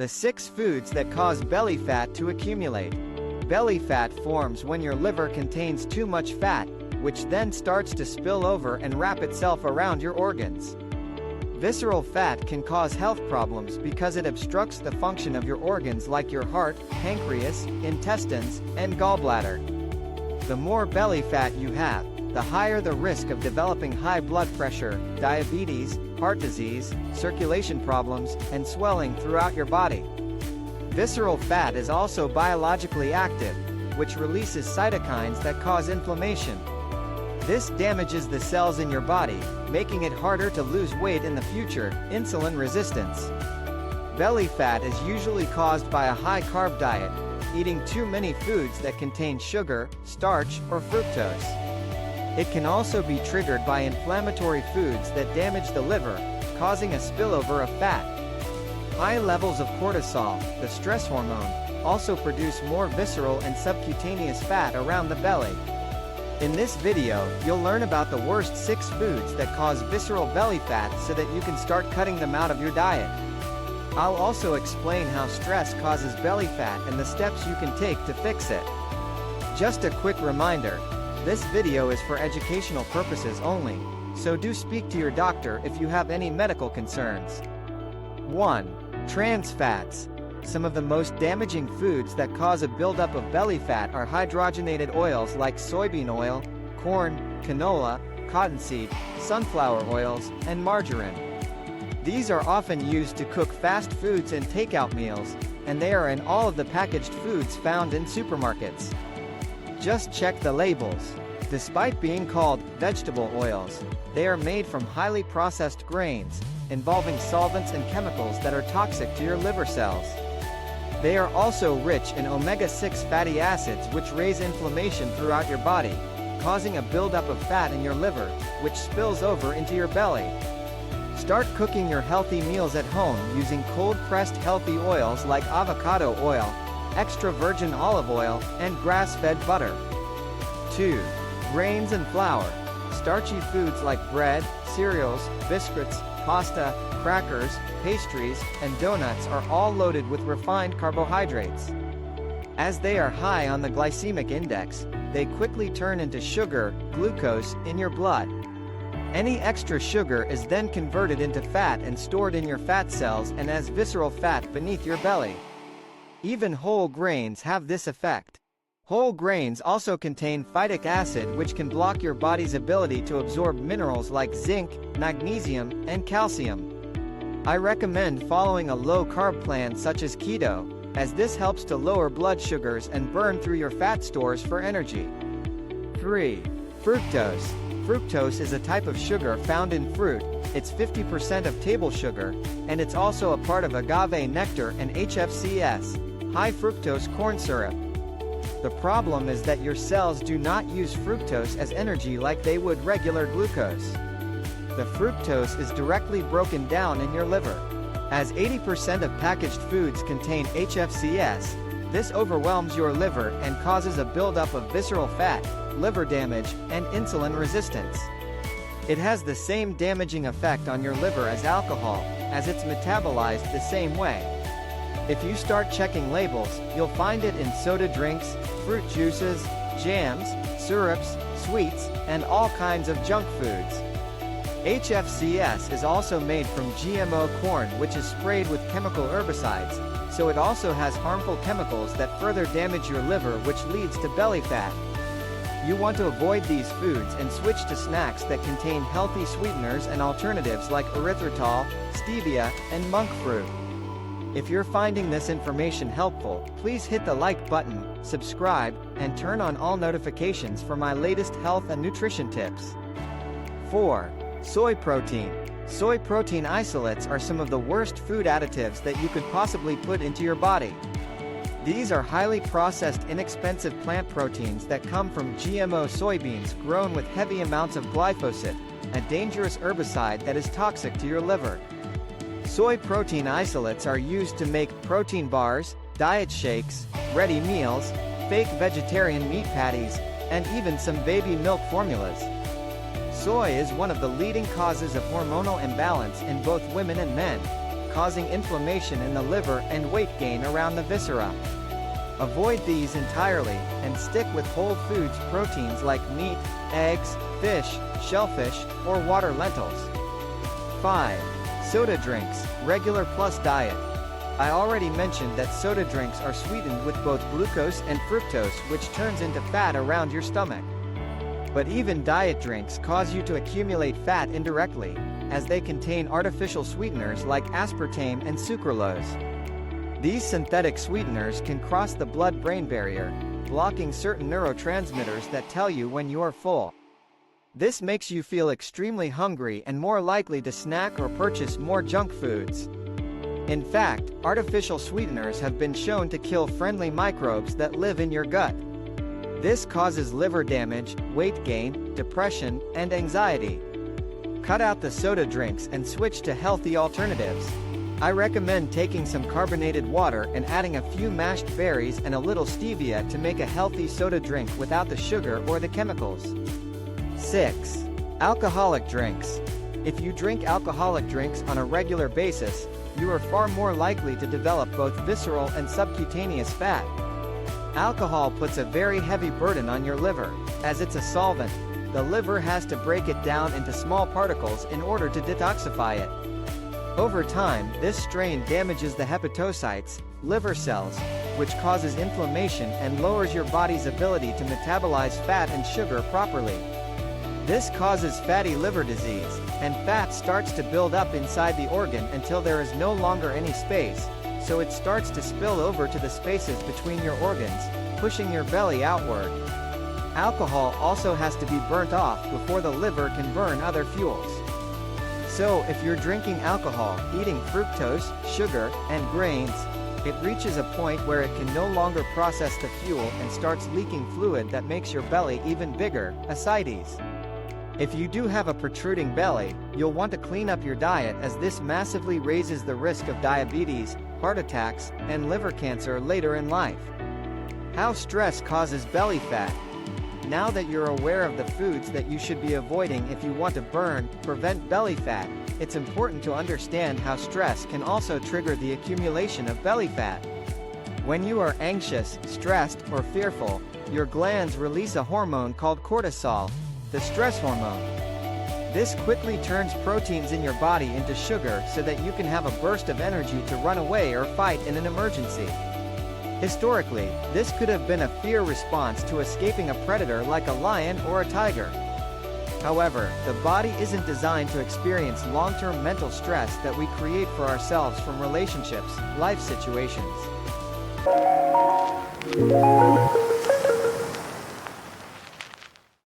The 6 foods that cause belly fat to accumulate. Belly fat forms when your liver contains too much fat, which then starts to spill over and wrap itself around your organs. Visceral fat can cause health problems because it obstructs the function of your organs like your heart, pancreas, intestines, and gallbladder. The more belly fat you have, the higher the risk of developing high blood pressure, diabetes, heart disease, circulation problems, and swelling throughout your body. Visceral fat is also biologically active, which releases cytokines that cause inflammation. This damages the cells in your body, making it harder to lose weight in the future. Insulin resistance. Belly fat is usually caused by a high-carb diet, eating too many foods that contain sugar, starch, or fructose. It can also be triggered by inflammatory foods that damage the liver, causing a spillover of fat. High levels of cortisol, the stress hormone, also produce more visceral and subcutaneous fat around the belly. In this video, you'll learn about the worst 6 foods that cause visceral belly fat so that you can start cutting them out of your diet. I'll also explain how stress causes belly fat and the steps you can take to fix it. Just a quick reminder, this video is for educational purposes only, so do speak to your doctor if you have any medical concerns. 1. Trans fats. Some of the most damaging foods that cause a buildup of belly fat are hydrogenated oils like soybean oil, corn, canola, cottonseed, sunflower oils, and margarine. These are often used to cook fast foods and takeout meals, and they are in all of the packaged foods found in supermarkets. Just check the labels. Despite being called vegetable oils, they are made from highly processed grains, involving solvents and chemicals that are toxic to your liver cells. They are also rich in omega-6 fatty acids which raise inflammation throughout your body, causing a buildup of fat in your liver, which spills over into your belly. Start cooking your healthy meals at home using cold-pressed healthy oils like avocado oil, extra virgin olive oil, and grass-fed butter. 2. Grains and flour. Starchy foods like bread, cereals, biscuits, pasta, crackers, pastries, and donuts are all loaded with refined carbohydrates. As they are high on the glycemic index, they quickly turn into sugar, glucose, in your blood. Any extra sugar is then converted into fat and stored in your fat cells and as visceral fat beneath your belly. Even whole grains have this effect. Whole grains also contain phytic acid which can block your body's ability to absorb minerals like zinc, magnesium, and calcium. I recommend following a low-carb plan such as keto, as this helps to lower blood sugars and burn through your fat stores for energy. 3. Fructose. Fructose is a type of sugar found in fruit. It's 50% of table sugar, and it's also a part of agave nectar and HFCS, high fructose corn syrup. The problem is that your cells do not use fructose as energy like they would regular glucose. The fructose is directly broken down in your liver. As 80% of packaged foods contain HFCS, this overwhelms your liver and causes a buildup of visceral fat, liver damage, and insulin resistance. It has the same damaging effect on your liver as alcohol, as it's metabolized the same way. If you start checking labels, you'll find it in soda drinks, fruit juices, jams, syrups, sweets, and all kinds of junk foods. HFCS is also made from GMO corn which is sprayed with chemical herbicides, so it also has harmful chemicals that further damage your liver which leads to belly fat. You want to avoid these foods and switch to snacks that contain healthy sweeteners and alternatives like erythritol, stevia, and monk fruit. If you're finding this information helpful, please hit the like button, subscribe, and turn on all notifications for my latest health and nutrition tips. 4. Soy protein. Soy protein isolates are some of the worst food additives that you could possibly put into your body. These are highly processed, inexpensive plant proteins that come from GMO soybeans grown with heavy amounts of glyphosate, a dangerous herbicide that is toxic to your liver. Soy protein isolates are used to make protein bars, diet shakes, ready meals, fake vegetarian meat patties, and even some baby milk formulas. Soy is one of the leading causes of hormonal imbalance in both women and men. causing inflammation in the liver and weight gain around the viscera. Avoid these entirely, and stick with whole foods proteins like meat, eggs, fish, shellfish, or water lentils. 5. Soda drinks, regular plus diet. I already mentioned that soda drinks are sweetened with both glucose and fructose, which turns into fat around your stomach. But even diet drinks cause you to accumulate fat indirectly, as they contain artificial sweeteners like aspartame and sucralose. These synthetic sweeteners can cross the blood-brain barrier, blocking certain neurotransmitters that tell you when you're full. This makes you feel extremely hungry and more likely to snack or purchase more junk foods. In fact, artificial sweeteners have been shown to kill friendly microbes that live in your gut. This causes liver damage, weight gain, depression, and anxiety. Cut out the soda drinks and switch to healthy alternatives. I recommend taking some carbonated water and adding a few mashed berries and a little stevia to make a healthy soda drink without the sugar or the chemicals. 6. Alcoholic drinks. If you drink alcoholic drinks on a regular basis, you are far more likely to develop both visceral and subcutaneous fat. Alcohol puts a very heavy burden on your liver, as it's a solvent. The liver has to break it down into small particles in order to detoxify it. Over time, this strain damages the hepatocytes, liver cells, which causes inflammation and lowers your body's ability to metabolize fat and sugar properly. This causes fatty liver disease, and fat starts to build up inside the organ until there is no longer any space, so it starts to spill over to the spaces between your organs, pushing your belly outward. Alcohol also has to be burnt off before the liver can burn other fuels. So if you're drinking alcohol, eating fructose, sugar, and grains, it reaches a point where it can no longer process the fuel and starts leaking fluid that makes your belly even bigger, ascites. If you do have a protruding belly, you'll want to clean up your diet, as this massively raises the risk of diabetes, heart attacks, and liver cancer later in life. How stress causes belly fat. Now that you're aware of the foods that you should be avoiding if you want to prevent belly fat, it's important to understand how stress can also trigger the accumulation of belly fat. When you are anxious, stressed, or fearful, your glands release a hormone called cortisol, the stress hormone. This quickly turns proteins in your body into sugar so that you can have a burst of energy to run away or fight in an emergency. Historically, this could have been a fear response to escaping a predator like a lion or a tiger. However, the body isn't designed to experience long-term mental stress that we create for ourselves from relationships, life situations.